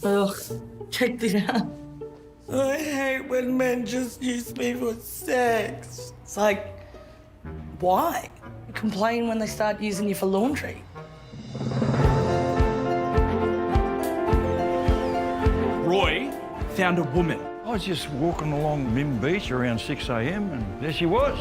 Ugh, check this out. I hate when men just use me for sex. It's like, why? Complain when they start using you for laundry. Roy found a woman. I was just walking along Mim Beach around 6 a.m. and there she was.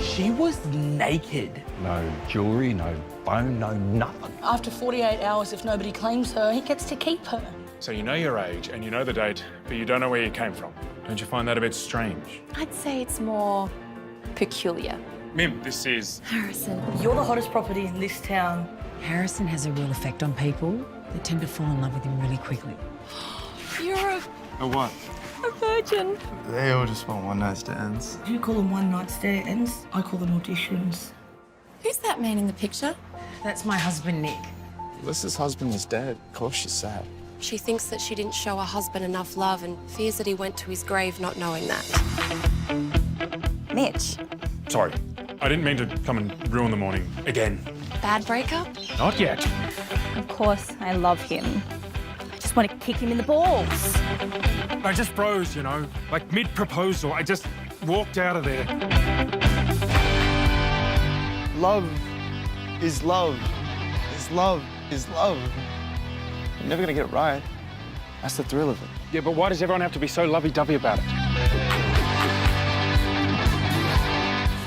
She was naked. No jewellery, no bone, no nothing. After 48 hours, if nobody claims her, he gets to keep her. So you know your age and you know the date, but you don't know where you came from. Don't you find that a bit strange? I'd say it's more peculiar. Mim, this is... Harrison. You're the hottest property in this town. Harrison has a real effect on people. They tend to fall in love with him really quickly. You're A what? a virgin. They all just want one-night stands. You call them one-night stands. I call them auditions. Who's that man in the picture? That's my husband, Nick. Alyssa's husband was dead. Of course she's sad. She thinks that she didn't show her husband enough love and fears that he went to his grave not knowing that. Mitch. Sorry, I didn't mean to come and ruin the morning again. Bad breakup? Not yet. Of course, I love him. I just want to kick him in the balls. I just froze, you know, like mid-proposal. I just walked out of there. Love is love. Is love is love. You're never gonna get it right. That's the thrill of it. Yeah, but why does everyone have to be so lovey-dovey about it?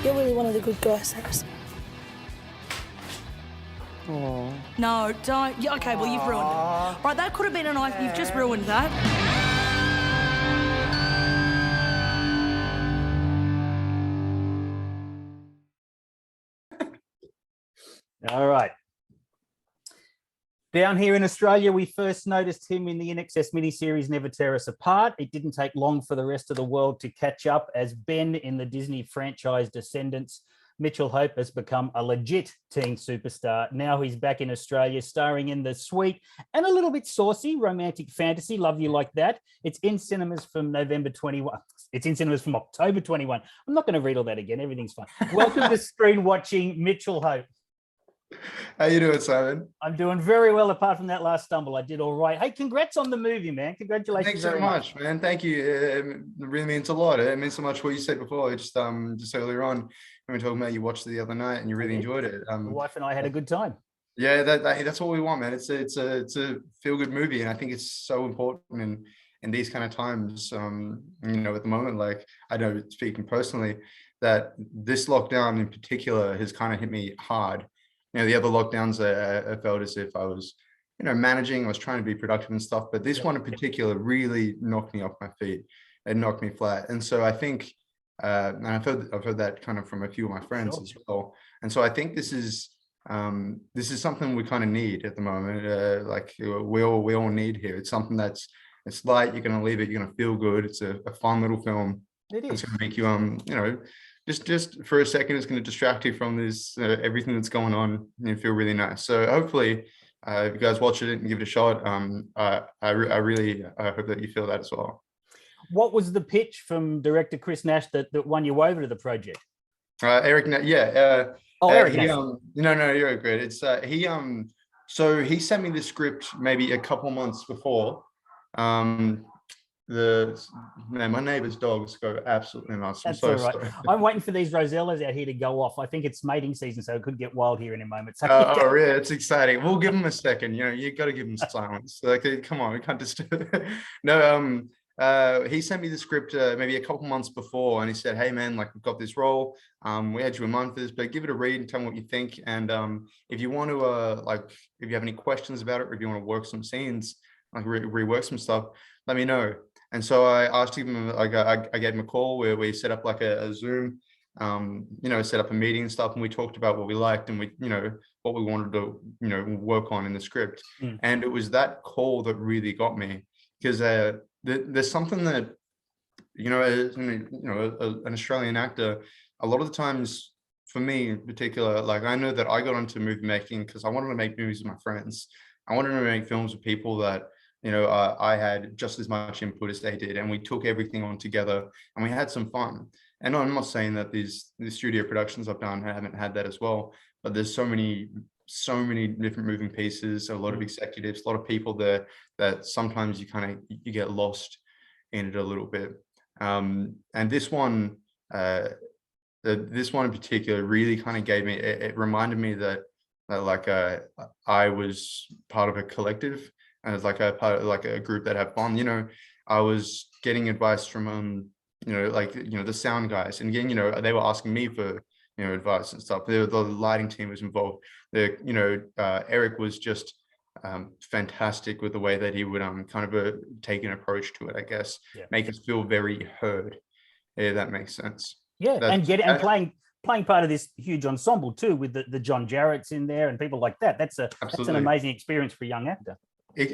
You're really one of the good guys, Harrison. Aww. No, don't. Yeah, okay, well, you've ruined it. Right, that could have been a knife. You've just ruined that. All right. Down here in Australia, we first noticed him in the INXS miniseries Never Tear Us Apart. It didn't take long for the rest of the world to catch up as Ben in the Disney franchise Descendants. Mitchell Hope has become a legit teen superstar. Now he's back in Australia, starring in the sweet and a little bit saucy romantic fantasy, Love You Like That. It's in cinemas from November 21. It's in cinemas from October 21. I'm not going to read all that again. Everything's fine. Welcome to Screen Watching, Mitchell Hope. How you doing, Simon? I'm doing very well, apart from that last stumble. I did all right. Hey, congrats on the movie, man. Congratulations. Thanks so much, man. Thank you. It really means a lot. It means so much what you said before. Just earlier on, we were talking about you watched it the other night and you really enjoyed it. My wife and I had a good time. Yeah, that's what we want, man. It's a feel-good movie, and I think it's so important in these kind of times. You know, at the moment, like I know, speaking personally, that this lockdown in particular has kind of hit me hard. You know, the other lockdowns, I felt as if I was, you know, managing, I was trying to be productive and stuff, but this one in particular really knocked me off my feet. It knocked me flat. And so I think, and I've heard that kind of from a few of my friends as well. And so I think this is something we kind of need at the moment. Like we all need here. It's something it's light. You're going to leave it. You're going to feel good. It's a fun little film. It is. It's going to make you, you know, just for a second, it's going to distract you from this everything that's going on and feel really nice. So hopefully, if you guys watch it and give it a shot, I really hope that you feel that as well. What was the pitch from director Chris Nash that won you over to the project? Eric, Eric. Nash. No, you're great. It's so he sent me the script maybe a couple months before. My neighbor's dogs go absolutely nuts. That's all right. I'm waiting for these rosellas out here to go off. I think it's mating season, so it could get wild here in a moment. So oh, yeah, it's exciting. We'll give them a second. You know, you got to give them silence. Like, come on, we can't disturb. No, he sent me the script maybe a couple months before, and he said, "Hey, man, like we've got this role. We had you in mind for this, but give it a read and tell me what you think. And if you want to, like, if you have any questions about it, or if you want to work some scenes, like rework some stuff, let me know." And so I asked him, like, I gave him a call where we set up like a Zoom, you know, set up a meeting and stuff. And we talked about what we liked and we, you know, what we wanted to, you know, work on in the script. And it was that call that really got me, because there's something that, you know, an Australian actor, a lot of the times for me in particular, like I know that I got into movie making because I wanted to make movies with my friends. I wanted to make films with people that, you know, I had just as much input as they did, and we took everything on together and we had some fun. And I'm not saying that the studio productions I've done haven't had that as well, but there's so many so many different moving pieces, a lot of executives, a lot of people there that sometimes you get lost in it a little bit. And this one, this one in particular really kind of gave me, it reminded me that like I was part of a collective, and it's like a part of like a group that had fun. You know, I was getting advice from you know, like, you know, the sound guys, and again, you know, they were asking me for, you know, advice and stuff. The lighting team was involved. You know, Eric was just fantastic with the way that he would kind of take an approach to it, I guess. Make us feel very heard, if that makes sense. And playing part of this huge ensemble too, with the John Jarrett's in there and people like that. That's an amazing experience for a young actor.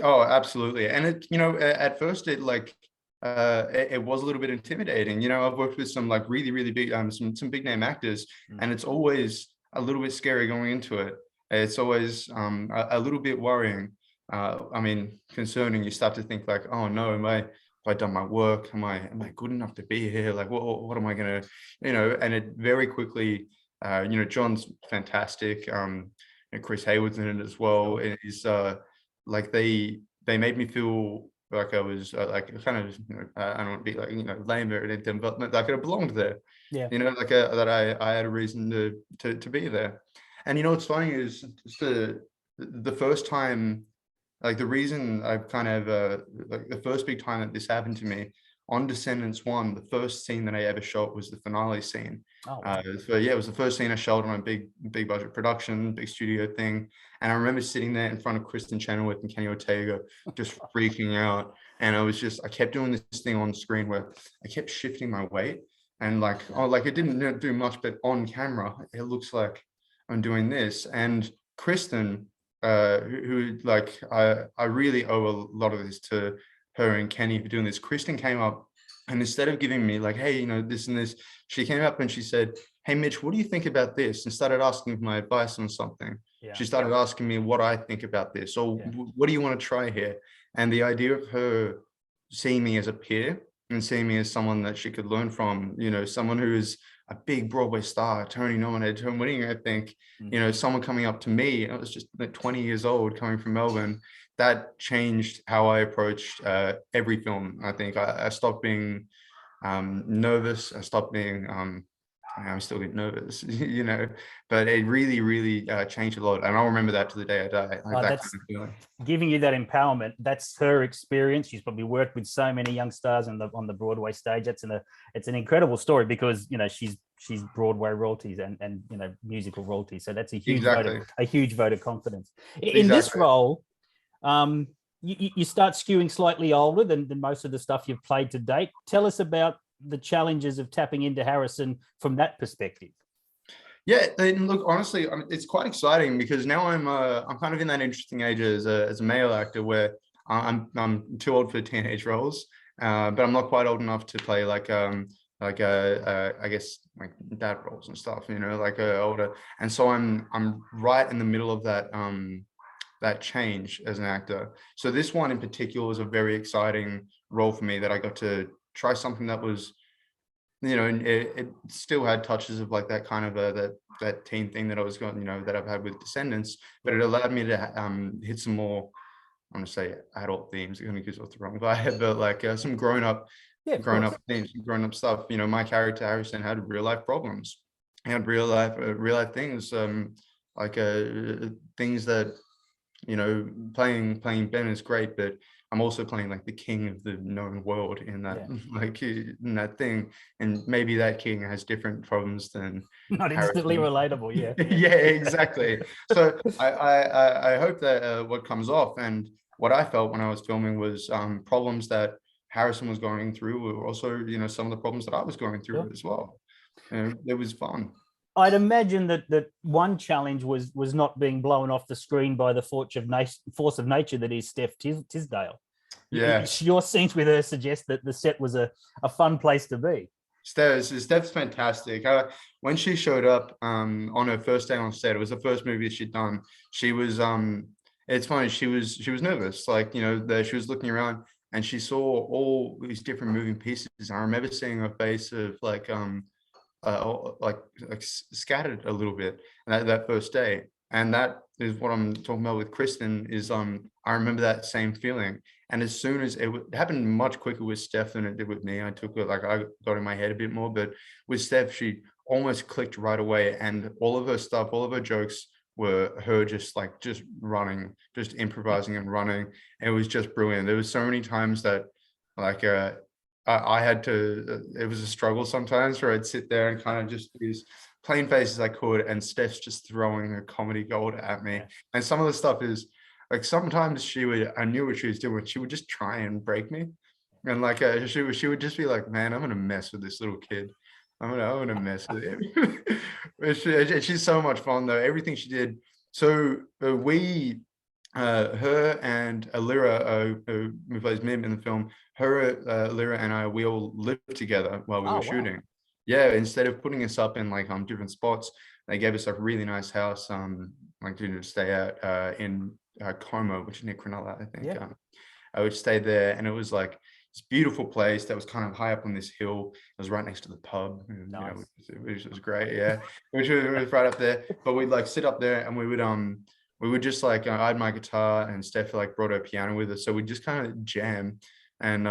Oh, absolutely. And it, you know, at first it like it was a little bit intimidating. You know, I've worked with some like really big some big name actors, and it's always a little bit scary going into it. It's always a little bit worrying. I mean, concerning. You start to think like, oh no, have I done my work? Am I good enough to be here? Like, what am I gonna, you know? And it very quickly, you know, John's fantastic. And Chris Hayward's in it as well. It is like they made me feel like I was like kind of, you know, I don't want to be like, you know, lame or anything, but like I belonged there. Yeah. You know, like that I had a reason to be there. And you know what's funny is the first time, like the reason I've kind of like the first big time that this happened to me on Descendants 1, the first scene that I ever shot was the finale scene. Oh. So yeah, it was the first scene I shot on a big budget production, big studio thing. And I remember sitting there in front of Kristen Chenoweth and Kenny Ortega, just freaking out. And I kept doing this thing on screen where I kept shifting my weight, and like, oh, like it didn't do much, but on camera, it looks like I'm doing this. And Kristen, who like, I really owe a lot of this to her and Kenny for doing this. Kristen came up, and instead of giving me like, hey, you know, this and this, she came up and she said, hey, Mitch, what do you think about this? And started asking for my advice on something. She started asking me what I think about this, or what do you want to try here? And the idea of her seeing me as a peer and seeing me as someone that she could learn from, you know, someone who is a big Broadway star, Tony nominated, Tony winning, I think, you know, someone coming up to me, I was just like 20 years old coming from Melbourne. That changed how I approached every film. I think I stopped being nervous. I stopped being, I'm still getting nervous, you know, but it really changed a lot. And I'll remember that to the day I die. Like that that's kind of feeling. Giving you that empowerment. That's her experience. She's probably worked with so many young stars on the Broadway stage. It's an incredible story, because, you know, she's Broadway royalties and you know, musical royalties. So that's a huge vote of confidence. In this role, you start skewing slightly older than most of the stuff you've played to date. Tell us about the challenges of tapping into Harrison from that perspective. Yeah, and look, honestly, it's quite exciting, because now I'm kind of in that interesting age as a male actor where I'm too old for teenage roles, but I'm not quite old enough to play like I guess like dad roles and stuff, you know, like older. And so I'm right in the middle of that that change as an actor. So this one in particular was a very exciting role for me, that I got to try something that was, you know, it still had touches of like that kind of that teen thing that I was going, you know, that I've had with Descendants, but it allowed me to hit some more, I'm gonna say adult themes. It kind of gives off the wrong vibe, but like some grown up themes, grown up stuff. You know, my character Harrison had real life problems. He had real life things, like things that, you know, playing Ben is great, but I'm also playing like the king of the known world in that, like in that thing, and maybe that king has different problems than not instantly relatable. Yeah, exactly. So I hope that what comes off, and what I felt when I was filming was problems that Harrison was going through were also, you know, some of the problems that I was going through as well. And it was fun. I'd imagine that one challenge was not being blown off the screen by the force of nature that is Steph Tisdale. Yeah. Your scenes with her suggest that the set was a fun place to be. Steph's fantastic. When she showed up on her first day on set, it was the first movie she'd done. She was it's funny, she was nervous. Like, you know, she was looking around and she saw all these different moving pieces. I remember seeing her face of like scattered a little bit that first day, and that is what I'm talking about with Kristen is I remember that same feeling. And as soon as it happened much quicker with Steph than it did with me, I took it, like I got in my head a bit more, but with Steph, she almost clicked right away. And all of her stuff, all of her jokes were her just running, just improvising and running. It was just brilliant. There was so many times that like I had to, it was a struggle sometimes where I'd sit there and kind of just use plain face as I could, and Steph's just throwing her comedy gold at me. And some of the stuff is like, sometimes I knew what she was doing. She would just try and break me. And like, she would just be like, man, I'm going to mess with this little kid. I'm gonna mess with him. She's so much fun though. Everything she did. So her and Alira, who plays Mim in the film, Alira and I, we all lived together while we were shooting. Yeah, instead of putting us up in like different spots, they gave us a really nice house, like to stay at in Como, which is near Cronulla, I think. Yeah. I would stay there, and it was like this beautiful place that was kind of high up on this hill. It was right next to the pub. Nice. Which was great. Yeah, which was right up there. But we'd like sit up there, and we would just like I had my guitar, and Steph like brought her piano with her, so we just kind of jam, and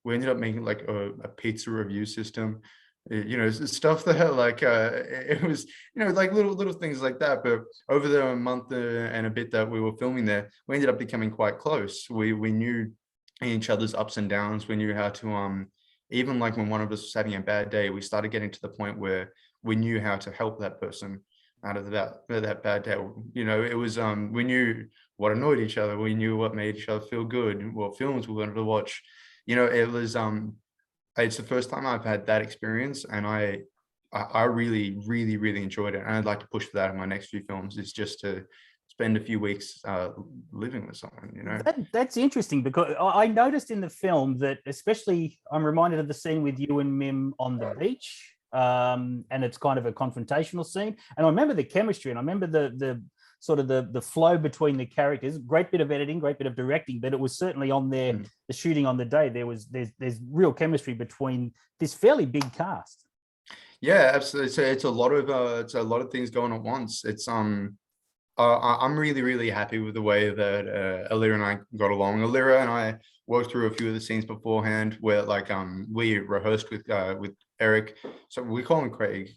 we ended up making like a pizza review system, stuff that like it was like little things like that. But over the month and a bit that we were filming there, we ended up becoming quite close. We knew each other's ups and downs. We knew how to even like when one of us was having a bad day, we started getting to the point where we knew how to help that person out of that bad day. It was we knew what annoyed each other. We knew what made each other feel good, what films we wanted to watch. It was it's the first time I've had that experience, and I really, really, really enjoyed it. And I'd like to push for that in my next few films, is just to spend a few weeks living with someone, That's interesting, because I noticed in the film that, especially I'm reminded of the scene with you and Mim on the beach, and it's kind of a confrontational scene. And I remember the chemistry, and I remember the sort of the flow between the characters. Great bit of editing, great bit of directing, but it was certainly on there, the shooting on the day, there's real chemistry between this fairly big cast. Yeah, absolutely. It's a lot of things going at once. It's I'm really, really happy with the way that Alira and I got along. Alira and I worked through a few of the scenes beforehand where like we rehearsed with Eric. So we call him Craig,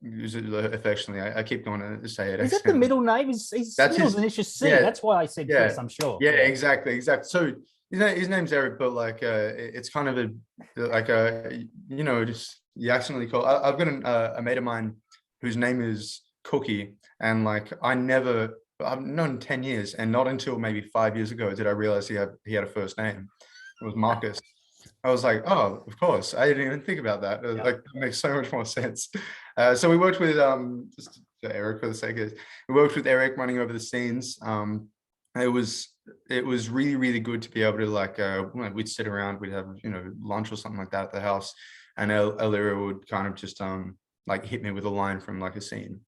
affectionately. I keep going to say it. Is that the middle name? His middle's initials C. Yeah, that's why I said Chris, I'm sure. Yeah, exactly. So his name's Eric, but like it's kind of just you accidentally call. I've got a mate of mine whose name is Cookie, and like I've known 10 years, and not until maybe 5 years ago did I realize he had a first name. It was Marcus. I was like, oh, of course. I didn't even think about that. Like, that makes so much more sense. So we worked with just Eric for the sake of it. We worked with Eric running over the scenes. It was really, really good to be able to like we'd sit around, we'd have lunch or something like that at the house, and Alira would kind of just like hit me with a line from like a scene.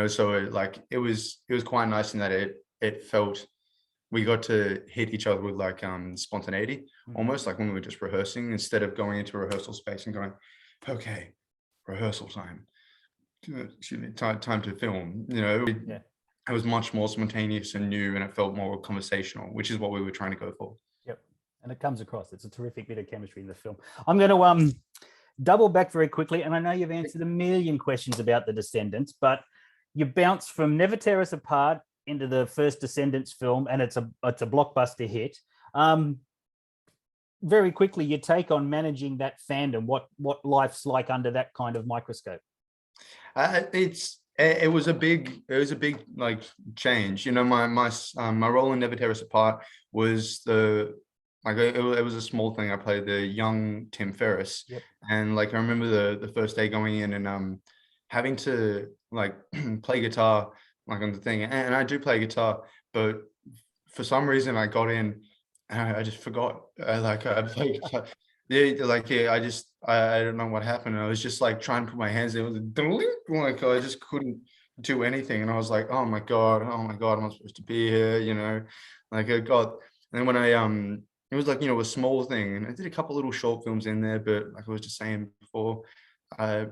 So it was quite nice in that it felt we got to hit each other with like spontaneity, almost like when we were just rehearsing, instead of going into a rehearsal space and going, okay, rehearsal time, time to film. It was much more spontaneous and new, and it felt more conversational, which is what we were trying to go for. Yep, and it comes across. It's a terrific bit of chemistry in the film. I'm going to double back very quickly, and I know you've answered a million questions about the Descendants, but you bounce from Never Tear Us Apart into the first Descendants film, and it's a blockbuster hit. Very quickly, your take on managing that fandom, what life's like under that kind of microscope. It was a big like change. My role in Never Tear Us Apart was it was a small thing. I played the young Tim Ferris. Yep. And like I remember the first day going in and having to like play guitar like on the thing, and I do play guitar, but for some reason I got in and I just forgot. I play guitar. I don't know what happened. I was just like trying to put my hands in, like I just couldn't do anything, and I was like, oh my god, I'm not supposed to be here, like I got. And then when it was like a small thing, and I did a couple little short films in there, but like I was just saying before,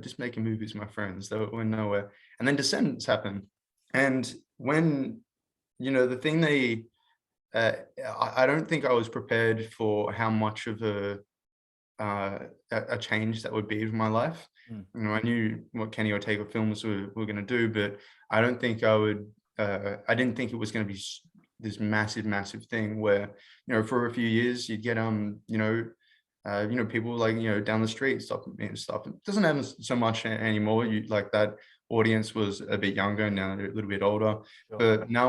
just making movies with my friends that went nowhere. And then Descendants happened, And when, the thing I don't think I was prepared for how much of a change that would be in my life. I knew what Kenny Ortega films were going to do, but I don't think I didn't think it was going to be this massive thing where, for a few years you'd get, people like, down the street stopping me and stuff. It doesn't happen so much anymore. Like that audience was a bit younger, now they're a little bit older. Sure. But now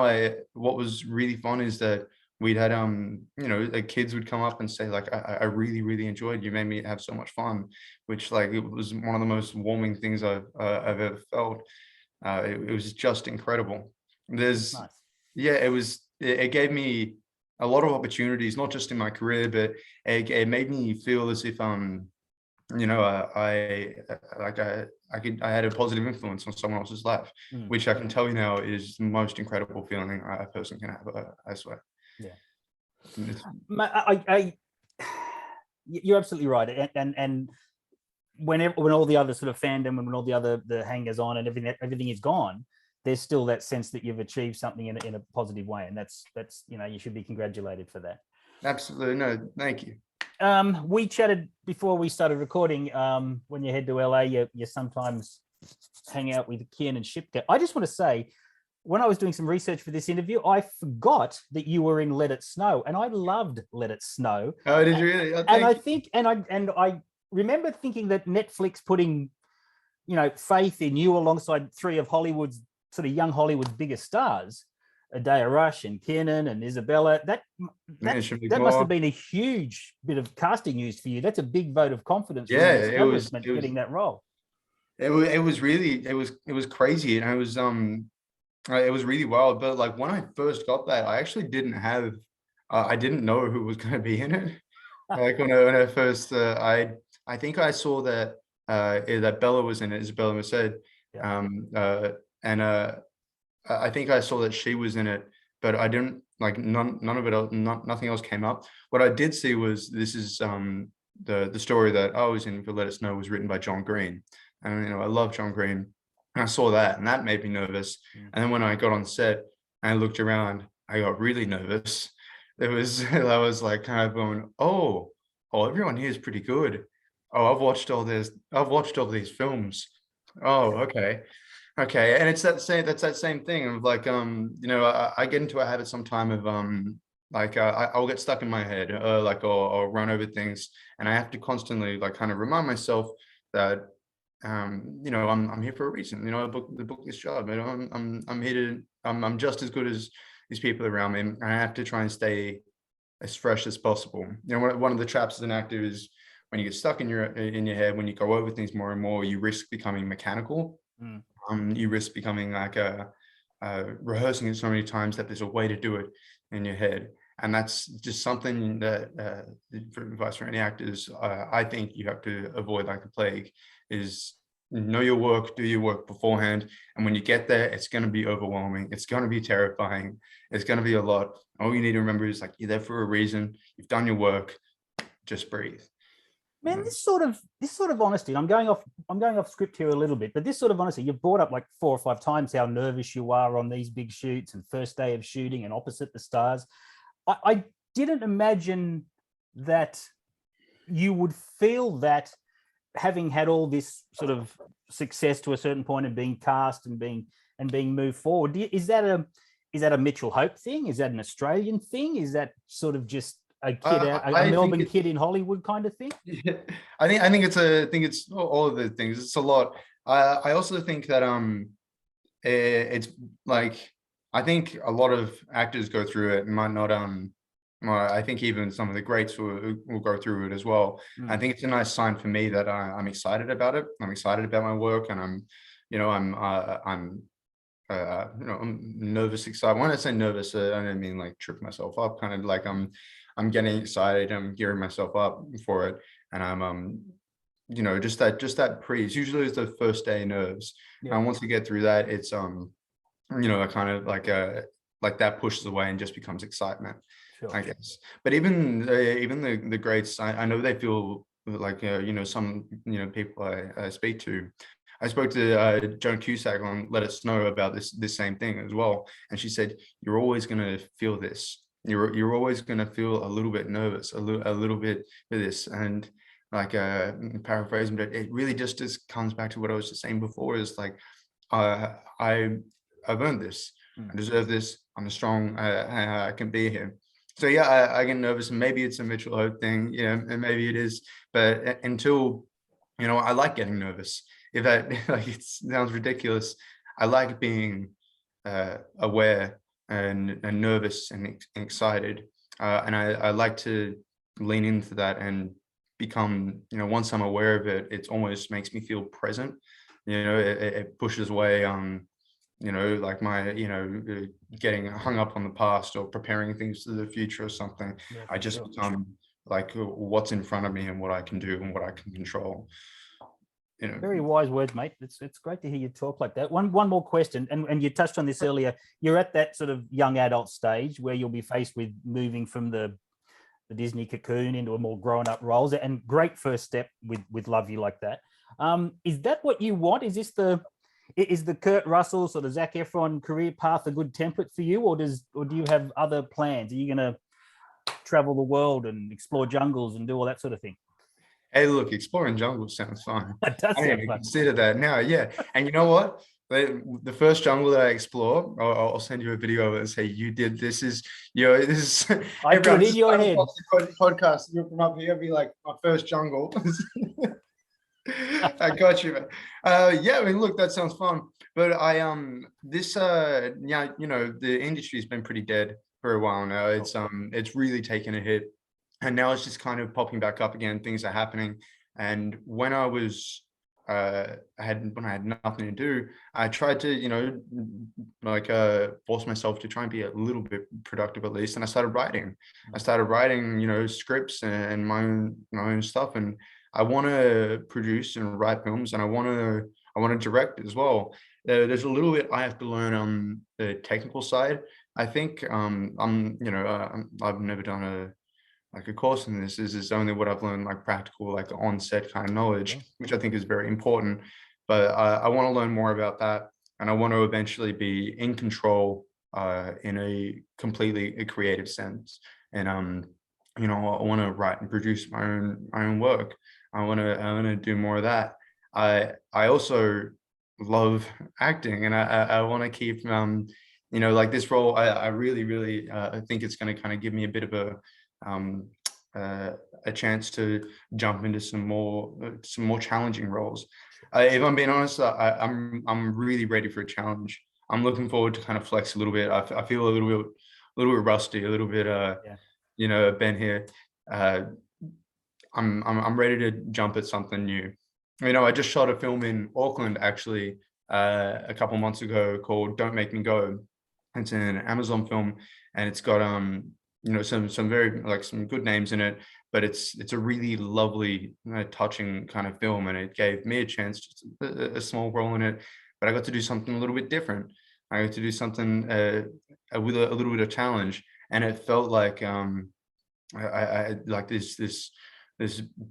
what was really fun is that we'd had, the kids would come up and say like, I really enjoyed, you made me have so much fun, which like, it was one of the most warming things I've ever felt. It was just incredible. Nice. It gave me a lot of opportunities, not just in my career, but it made me feel as if, I had a positive influence on someone else's life, which I can tell you now is the most incredible feeling a person can have, I swear. Yeah. You're absolutely right. And when all the other sort of fandom and when all the hangers on and everything is gone, there's still that sense that you've achieved something in a positive way. And that's, you should be congratulated for that. Absolutely. No, thank you. We chatted before we started recording. When you head to LA, you sometimes hang out with Kian and Shipka. I just want to say, when I was doing some research for this interview, I forgot that you were in Let It Snow, and I loved Let It Snow. Oh, did you really? Oh, I remember thinking that Netflix putting, faith in you alongside three of Hollywood's sort of young Hollywood's biggest stars, Adaya Rush and Kiernan and Isabella, that must have been a huge bit of casting news for you. That's a big vote of confidence. Yeah, it was getting that role. It was crazy, and it was really wild. But like when I first got that, I actually didn't have, I didn't know who was going to be in it. Like when I first, I think I saw that that Bella was in it, Isabella Merced, I think I saw that she was in it, but I didn't like none of it else, nothing else came up. What I did see was this is the story that I was in for Let Us Know was written by John Green, and I love John Green. And I saw that, and that made me nervous. And then when I got on set and I looked around, I got really nervous. I was like kind of going, oh, everyone here is pretty good. Oh, I've watched all these films. Oh, okay. And it's that same thing of like, I get into a habit sometime of I'll get stuck in my head, or run over things, and I have to constantly like kind of remind myself that I'm here for a reason. I booked this job. I'm here to, I'm just as good as these people around me, and I have to try and stay as fresh as possible. One of the traps as an actor is when you get stuck in your head, when you go over things more and more, you risk becoming mechanical. You risk becoming like rehearsing it so many times that there's a way to do it in your head. And that's just something that, for advice for any actors, I think you have to avoid like the plague, is know your work, do your work beforehand. And when you get there, it's going to be overwhelming. It's going to be terrifying. It's going to be a lot. All you need to remember is like, you're there for a reason. You've done your work. Just breathe. Man, this sort of honesty, I'm going off script here a little bit, but this sort of honesty, you've brought up like 4 or 5 times how nervous you are on these big shoots and first day of shooting and opposite the stars. I didn't imagine that you would feel that, having had all this sort of success to a certain point and being cast and being moved forward. Is that a Mitchell Hope thing? Is that an Australian thing? Is that sort of just a kid, a Melbourne kid in Hollywood kind of thing? Yeah, I think it's all of the things. It's a lot. I also think that it's like, I think a lot of actors go through it and might not I think even some of the greats will go through it as well. I think it's a nice sign for me that I'm excited about it. I'm excited about my work, and I'm nervous, excited. When I say nervous, I don't mean like trip myself up. Kind of like I'm getting excited. I'm gearing myself up for it, and I'm just that it's usually it's the first day nerves, and once you get through that, it's I kind of like that pushes away and just becomes excitement. Sure. I guess. But even the greats, I know they feel like some people I speak to, I spoke to Joan Cusack on Let It Snow about this same thing as well, and she said you're always going to feel this. You're always going to feel a little bit nervous, a little bit of this, and like paraphrasing, but it really just comes back to what I was just saying before. Is like I've earned this. I deserve this. I'm strong. I can be here. So yeah, I get nervous, and maybe it's a Mitchell Hope thing, and maybe it is. But until, I like getting nervous. If that like it sounds ridiculous, I like being aware and nervous and excited, and I like to lean into that and become, once I'm aware of it, it almost makes me feel present. It pushes away like my, getting hung up on the past or preparing things for the future or something. Yeah, I just sure. become like what's in front of me and what I can do and what I can control. Very wise words, mate. It's great to hear you talk like that. One more question, and you touched on this earlier. You're at that sort of young adult stage where you'll be faced with moving from the Disney cocoon into a more grown-up roles, and great first step with Love You Like That. Is that what you want? Is the Kurt Russell sort of Zac Efron career path a good template for you, or do you have other plans? Are you going to travel the world and explore jungles and do all that sort of thing? Hey, look, exploring jungles sounds fun. It does I didn't sound even fun. consider that now. Yeah, and you know what? The first jungle that I explore, I'll send you a video of it and say, you did this. This is I put in your head. Podcast. You'll come up here and be like, my first jungle. I got you, man. Yeah, I mean, look, that sounds fun. But the industry's been pretty dead for a while now. It's really taken a hit, and now it's just kind of popping back up again. Things are happening, and when I was when I had nothing to do, I tried to force myself to try and be a little bit productive at least, and I started writing. Scripts and my own stuff, and I want to produce and write films, and I want to direct as well. There's a little bit I have to learn on the technical side. I think I've never done a course in this. This is only what I've learned, like practical, like on-set kind of knowledge, which I think is very important. But I want to learn more about that, and I want to eventually be in control in a completely creative sense. And I want to write and produce my own work. I want to do more of that. I also love acting, and I want to keep like this role. I really I think it's going to kind of give me a bit of a chance to jump into some more challenging roles. If I'm being honest, I'm really ready for a challenge. I'm looking forward to kind of flex a little bit. I feel a little bit rusty, a little bit been here. I'm ready to jump at something new. I just shot a film in Auckland actually a couple months ago called Don't Make Me Go. It's an Amazon film, and it's got some very some good names in it, but it's a really lovely touching kind of film, and it gave me a chance, just a small role in it, but I got to do something a little bit different. I got to do something with a little bit of challenge, and it felt like I like this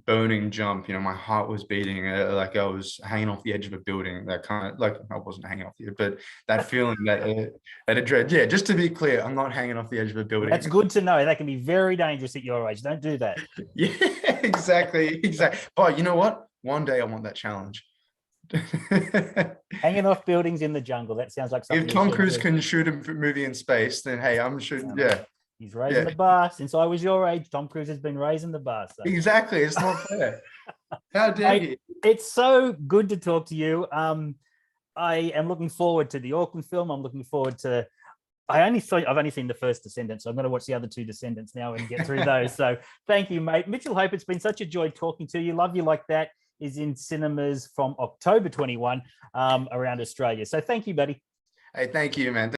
burning jump. My heart was beating like I was hanging off the edge of a building. That kind of, like, I wasn't hanging off the edge, but that feeling, that dread. Yeah, just to be clear, I'm not hanging off the edge of a building. That's good to know. That can be very dangerous at your age. Don't do that. Yeah, exactly. But you know what? One day I want that challenge. Hanging off buildings in the jungle. That sounds like something. If Tom Cruise can shoot a movie in space, then hey, I'm shooting. Yeah. He's raising the bar. Since I was your age, Tom Cruise has been raising the bar. So. Exactly. It's not fair. How dare you? It's so good to talk to you. I am looking forward to the Auckland film. I'm looking forward to... I've only seen the first Descendant, so I'm going to watch the other two Descendants now and get through those. So thank you, mate. Mitchell Hope, it's been such a joy talking to you. Love You Like That is in cinemas from October 21 around Australia. So thank you, buddy. Hey, thank you, man.